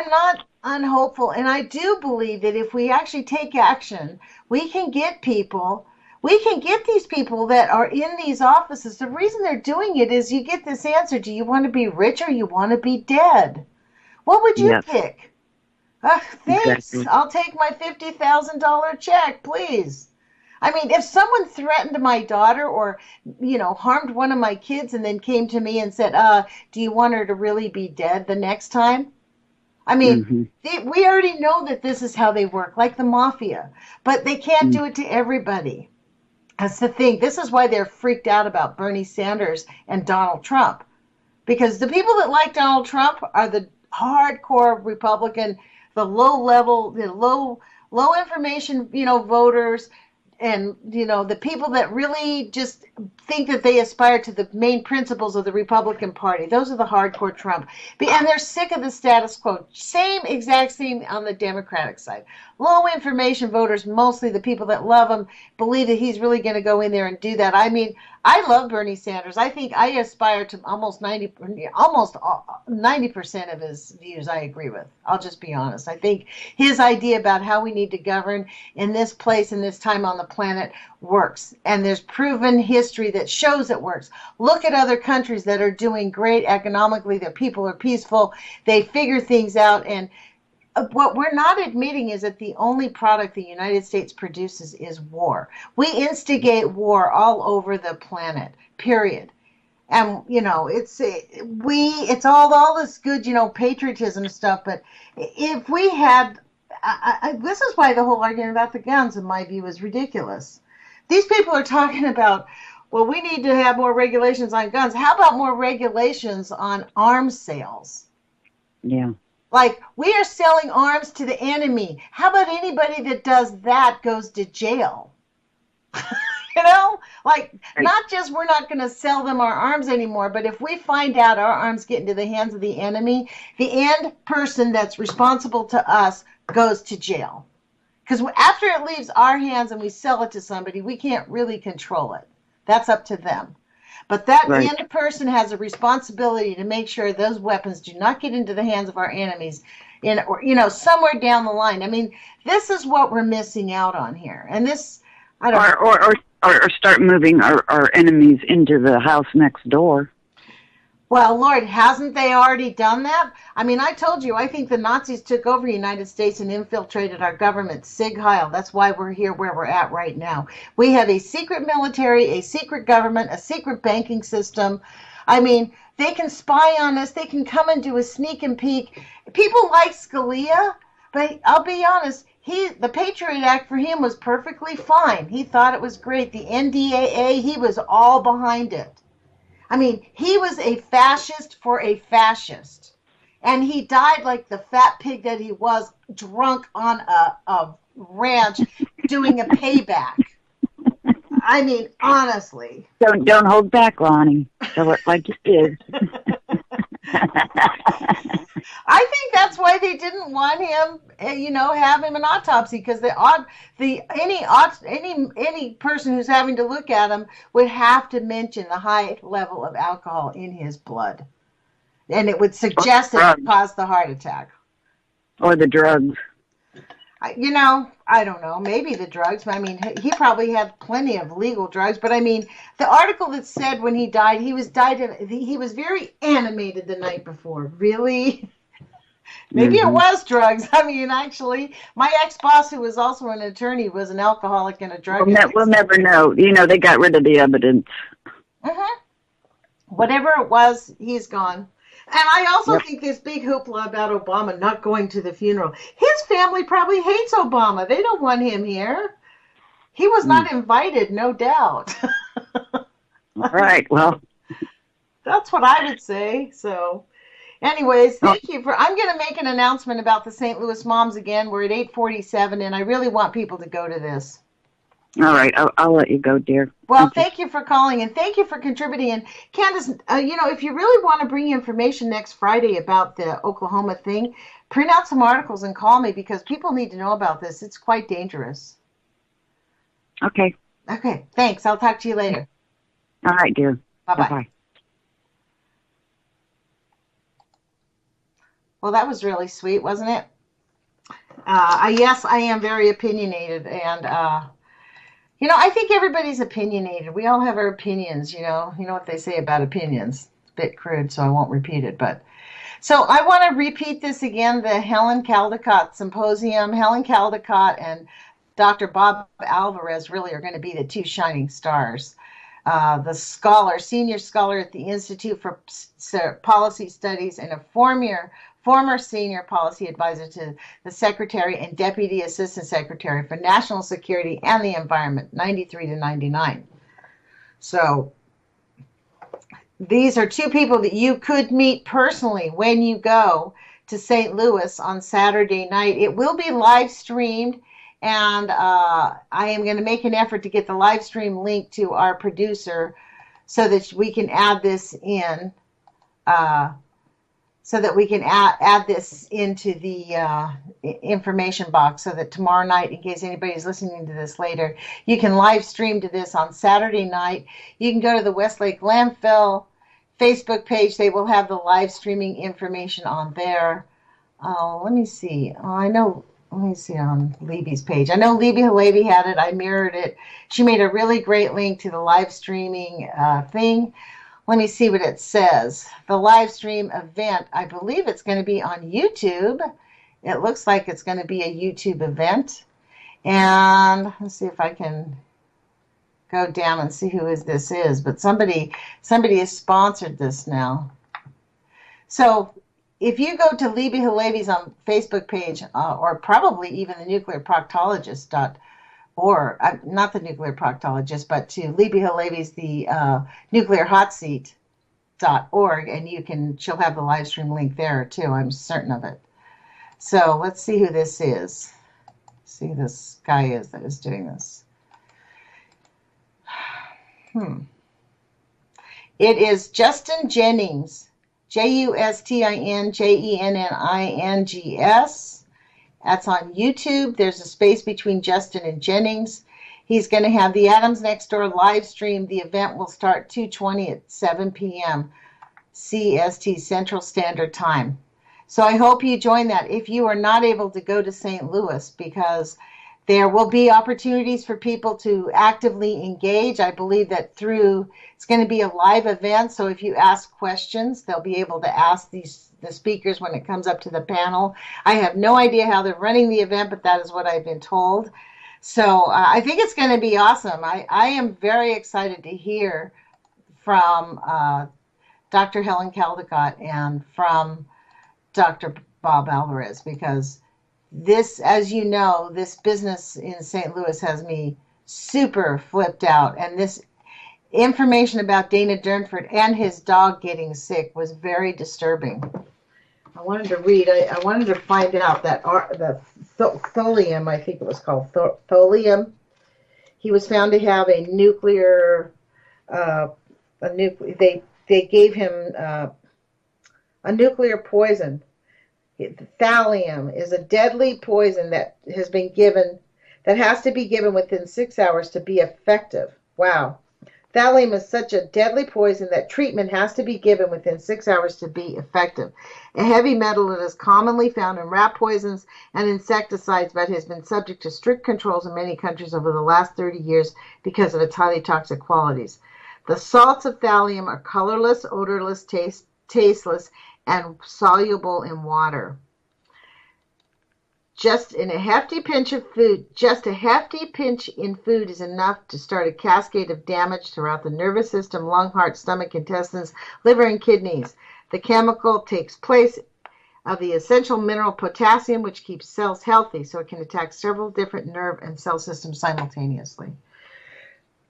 A: not unhopeful. And I do believe that if we actually take action, we can get these people that are in these offices. The reason they're doing it is you get this answer. Do you want to be rich or you want to be dead? What would you pick? Thanks. Exactly. I'll take my $50,000 check, please. I mean, if someone threatened my daughter or, harmed one of my kids and then came to me and said, do you want her to really be dead the next time? I mean, we already know that this is how they work, like the mafia. But they can't do it to everybody. That's the thing. This is why they're freaked out about Bernie Sanders and Donald Trump. Because the people that like Donald Trump are the hardcore Republican, the low-level, the low information, voters, and, the people that really just think that they aspire to the main principles of the Republican Party. Those are the hardcore Trump. And they're sick of the status quo. Exact same on the Democratic side. Low information voters, mostly the people that love him, believe that he's really going to go in there and do that. I mean, I love Bernie Sanders. I think I aspire to almost 90% of his views I agree with. I'll just be honest. I think his idea about how we need to govern in this place and this time on the planet works. And there's proven history that shows it works. Look at other countries that are doing great economically. Their people are peaceful. They figure things out. And what we're not admitting is that the only product the United States produces is war. We instigate war all over the planet, period. And, it's all this good, patriotism stuff. But if we had, this is why the whole argument about the guns, in my view, is ridiculous. These people are talking about, well, we need to have more regulations on guns. How about more regulations on arms sales?
B: Yeah.
A: Like, we are selling arms to the enemy. How about anybody that does that goes to jail? Not just we're not going to sell them our arms anymore, but if we find out our arms get into the hands of the enemy, the end person that's responsible to us goes to jail. Because after it leaves our hands and we sell it to somebody, we can't really control it. That's up to them. But that
B: Right.
A: end person has a responsibility to make sure those weapons do not get into the hands of our enemies, or somewhere down the line. I mean, this is what we're missing out on here, and this, I don't know.
B: Or start moving our enemies into the house next door.
A: Well, Lord, hasn't they already done that? I mean, I told you, I think the Nazis took over the United States and infiltrated our government. Sig Heil. That's why we're here where we're at right now. We have a secret military, a secret government, a secret banking system. I mean, they can spy on us. They can come and do a sneak and peek. People like Scalia, but I'll be honest, the Patriot Act for him was perfectly fine. He thought it was great. The NDAA, he was all behind it. I mean, he was a fascist for a fascist. And he died like the fat pig that he was, drunk on a ranch doing a payback. I mean, honestly.
B: Don't hold back, Lonnie. Tell it like it is.
A: I think that's why they didn't want him, have him an autopsy, because any person who's having to look at him would have to mention the high level of alcohol in his blood, and it would suggest that it caused the heart attack.
B: Or the drugs.
A: I don't know. Maybe the drugs. I mean, he probably had plenty of legal drugs. But I mean, the article that said when he died, he was very animated the night before. Really? Maybe it was drugs. I mean, actually, my ex-boss, who was also an attorney, was an alcoholic and a drug addict.
B: We'll never know. They got rid of the evidence.
A: Mm-hmm. Whatever it was, he's gone. And I also think this big hoopla about Obama not going to the funeral. His family probably hates Obama. They don't want him here. He was not invited, no doubt.
B: Right, well.
A: That's what I would say. So, anyways, thank you I'm going to make an announcement about the St. Louis Moms again. We're at 8:47, and I really want people to go to this.
B: All right, I'll let you go, dear.
A: Well, thank you for calling, and thank you for contributing. And Candace, if you really want to bring information next Friday about the Oklahoma thing, print out some articles and call me, because people need to know about this. It's quite dangerous.
B: Okay.
A: Okay, thanks. I'll talk to you later.
B: All right, dear.
A: Bye-bye.
B: Bye-bye.
A: Well, that was really sweet, wasn't it? Yes, I am very opinionated, and I think everybody's opinionated. We all have our opinions, You know what they say about opinions. It's a bit crude, so I won't repeat it. But so I want to repeat this again, the Helen Caldicott Symposium. Helen Caldicott and Dr. Bob Alvarez really are going to be the two shining stars. The senior scholar at the Institute for Policy Studies and a former senior policy advisor to the Secretary and Deputy Assistant Secretary for National Security and the Environment, 93 to 99. So these are two people that you could meet personally when you go to St. Louis on Saturday night. It will be live streamed, and I am going to make an effort to get the live stream link to our producer so that we can add this in. So that we can add this into the information box, so that tomorrow night, in case anybody's listening to this later, you can live stream to this on Saturday night. You can go to the Westlake Landfill Facebook page. They will have the live streaming information on there. Let me see. Let me see on Libby's page. I know Libby Halevi had it. I mirrored it. She made a really great link to the live streaming thing. Let me see what it says. The live stream event, I believe it's going to be on YouTube. It looks like it's going to be a YouTube event. And let's see if I can go down and see who this is. But somebody has sponsored this now. So if you go to Libby Halevi's on Facebook page, or probably even the Nuclear Proctologist, or not the Nuclear Proctologist, but to Libby Halevi's the nuclearhotseat.org, and she'll have the live stream link there too. I'm certain of it. So let's see who this is. See who this guy is that is doing this. It is Justin Jennings, JustinJennings, That's on YouTube. There's a space between Justin and Jennings. He's going to have the Adams Next Door live stream. The event will start 2:20 at 7 p.m. CST, Central Standard Time. So I hope you join that if you are not able to go to St. Louis, because there will be opportunities for people to actively engage. I believe that it's going to be a live event, so if you ask questions, they'll be able to ask the speakers when it comes up to the panel. I have no idea how they're running the event, but that is what I've been told. So I think it's going to be awesome. I am very excited to hear from Dr. Helen Caldicott and from Dr. Bob Alvarez, because this, as you know, this business in St. Louis has me super flipped out. And this information about Dana Durnford and his dog getting sick was very disturbing. I wanted to read, I wanted to find out that the tholium, I think it was called tholium, he was found to have a nuclear, they gave him a nuclear poison. Thallium is a deadly poison that has to be given within 6 hours to be effective. Wow. Thallium is such a deadly poison that treatment has to be given within 6 hours to be effective. A heavy metal that is commonly found in rat poisons and insecticides, but has been subject to strict controls in many countries over the last 30 years because of its highly toxic qualities. The salts of thallium are colorless, odorless, tasteless, and soluble in water. Just a hefty pinch in food is enough to start a cascade of damage throughout the nervous system, lung, heart, stomach, intestines, liver, and kidneys. The chemical takes place of the essential mineral potassium, which keeps cells healthy, so it can attack several different nerve and cell systems simultaneously.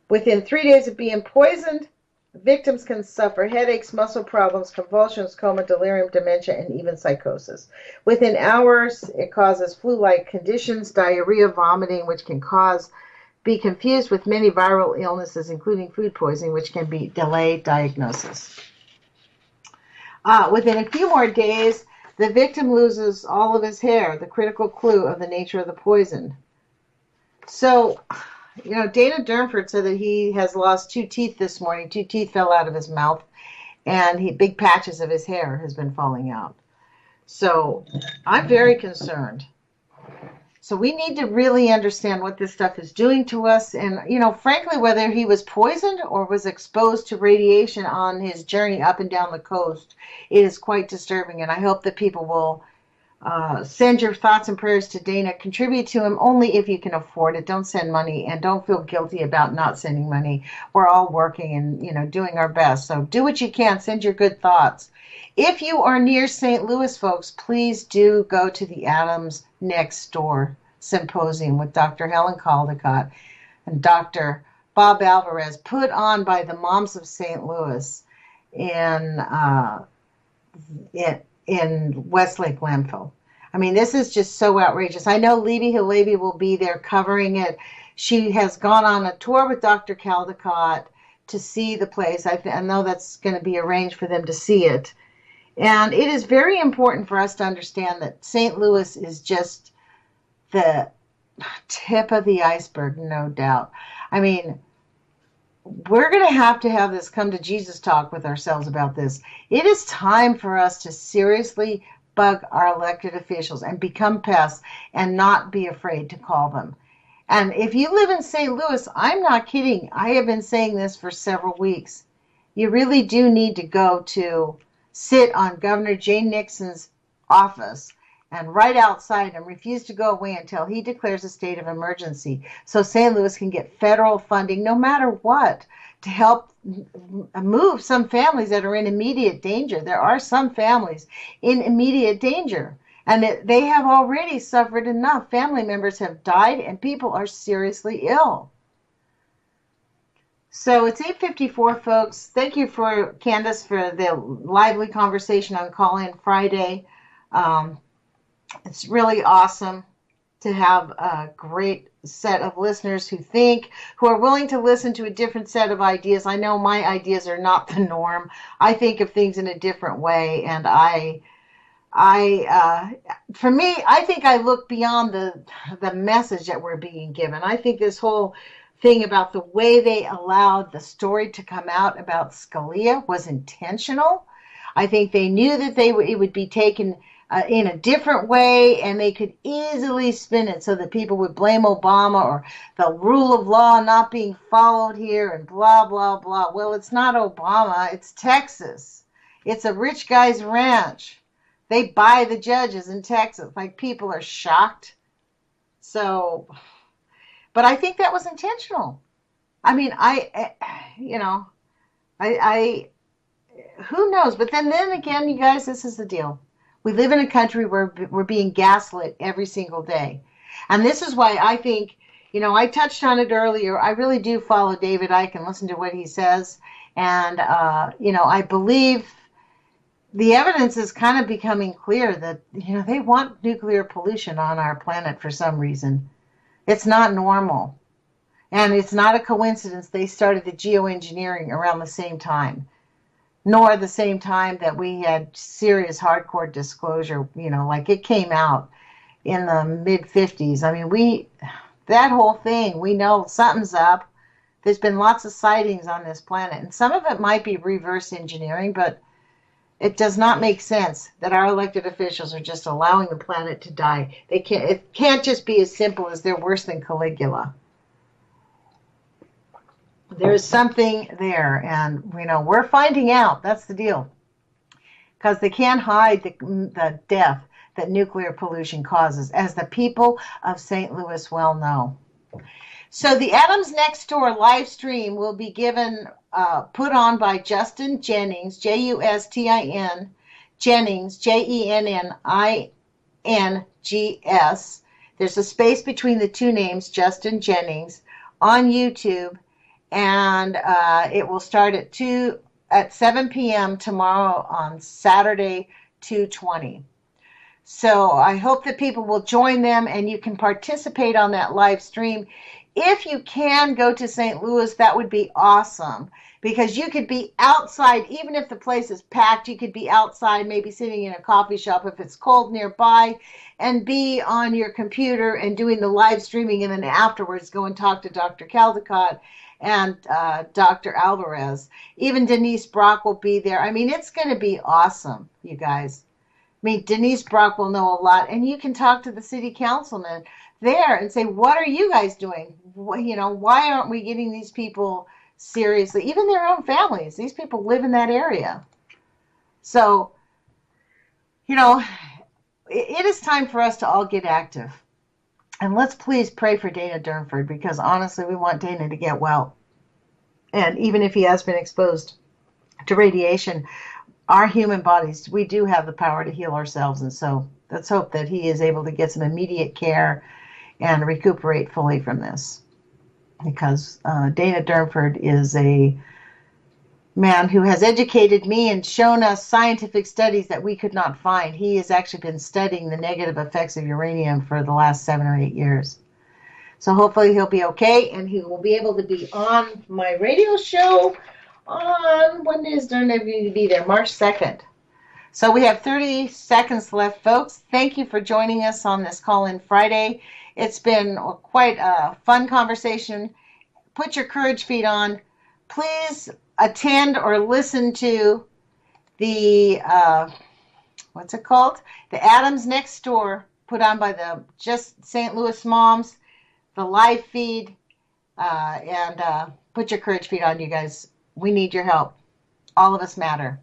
A: Within 3 days of being poisoned, victims can suffer headaches, muscle problems, convulsions, coma, delirium, dementia, and even psychosis. Within hours, it causes flu-like conditions, diarrhea, vomiting, which can be confused with many viral illnesses, including food poisoning, which can delay diagnosis. Within a few more days, the victim loses all of his hair, the critical clue of the nature of the poison. So, Dana Durnford said that he has lost 2 teeth this morning. 2 teeth fell out of his mouth, and big patches of his hair has been falling out. So I'm very concerned. So we need to really understand what this stuff is doing to us. And, frankly, whether he was poisoned or was exposed to radiation on his journey up and down the coast, it is quite disturbing. And I hope that people will send your thoughts and prayers to Dana. Contribute to him only if you can afford it. Don't send money, and don't feel guilty about not sending money. We're all working and, doing our best. So do what you can. Send your good thoughts. If you are near St. Louis, folks, please do go to the Adams Next Door Symposium with Dr. Helen Caldicott and Dr. Bob Alvarez, put on by the Moms of St. Louis in Westlake Landfill. I mean, this is just so outrageous. I know Levy Halevi will be there covering it. She has gone on a tour with Dr. Caldicott to see the place. I know that's going to be arranged for them to see it. And it is very important for us to understand that St. Louis is just the tip of the iceberg, no doubt. I mean, we're going to have this come to Jesus talk with ourselves about this. It is time for us to seriously bug our elected officials and become pests and not be afraid to call them. And if you live in St. Louis, I'm not kidding. I have been saying this for several weeks. You really do need to go to sit on Governor Jay Nixon's office and right outside and refuse to go away until he declares a state of emergency so St. Louis can get federal funding no matter what to help move some families that are in immediate danger. There are some families in immediate danger, and they have already suffered enough. Family members have died and people are seriously ill. So it's 8:54, folks. Thank you for Candace for the lively conversation on Call-In Friday. It's really awesome to have a great set of listeners who are willing to listen to a different set of ideas. I know my ideas are not the norm. I think of things in a different way, and I For me, I think I look beyond the message that we're being given. I think this whole thing about the way they allowed the story to come out about Scalia was intentional. I think they knew that it would be taken in a different way, and they could easily spin it so that people would blame Obama or the rule of law not being followed here and blah, blah, blah. Well, it's not Obama, it's Texas. It's a rich guy's ranch. They buy the judges in Texas. Like, people are shocked. So, but I think that was intentional. I mean, I who knows? But then again, you guys, this is the deal. We live in a country where we're being gaslit every single day. And this is why I think, I touched on it earlier. I really do follow David Icke and listen to what he says. And, I believe the evidence is kind of becoming clear that, they want nuclear pollution on our planet for some reason. It's not normal. And it's not a coincidence they started the geoengineering around the same time, nor the same time that we had serious hardcore disclosure, like it came out in the mid-50s. I mean, that whole thing, we know something's up. There's been lots of sightings on this planet, and some of it might be reverse engineering, but it does not make sense that our elected officials are just allowing the planet to die. It can't just be as simple as they're worse than Caligula. There's something there, and we're finding out. That's the deal, because they can't hide the death that nuclear pollution causes, as the people of St. Louis well know. So the Adams Next Door live stream will be put on by Justin Jennings, Justin Jennings, Jennings. There's a space between the two names, Justin Jennings, on YouTube. And it will start at 7 p.m. tomorrow on Saturday, 2/20. So I hope that people will join them and you can participate on that live stream. If you can go to St. Louis, that would be awesome, because you could be outside. Even if the place is packed, you could be outside, maybe sitting in a coffee shop if it's cold nearby, and be on your computer and doing the live streaming, and then afterwards go and talk to Dr. Caldecott and Dr. Alvarez. Even Denise Brock will be there. I mean, it's going to be awesome, you guys. I mean, Denise Brock will know a lot, and you can talk to the city councilman there and say, what are you guys doing? Why aren't we getting these people seriously? Even their own families. These people live in that area. So, it is time for us to all get active. And let's please pray for Dana Durnford, because honestly, we want Dana to get well. And even if he has been exposed to radiation, our human bodies, we do have the power to heal ourselves. And so let's hope that he is able to get some immediate care and recuperate fully from this. Because Dana Durnford is a man who has educated me and shown us scientific studies that we could not find. He has actually been studying the negative effects of uranium for the last 7 or 8 years. So hopefully he'll be okay, and he will be able to be on my radio show on, when is there going to be there? March 2nd. So we have 30 seconds left, folks. Thank you for joining us on this call-in Friday. It's been quite a fun conversation. Put your courage feet on. Please attend or listen to the, what's it called? The Adams Next Door, put on by the Just St. Louis Moms, the live feed, and put your courage feet on, you guys. We need your help. All of us matter.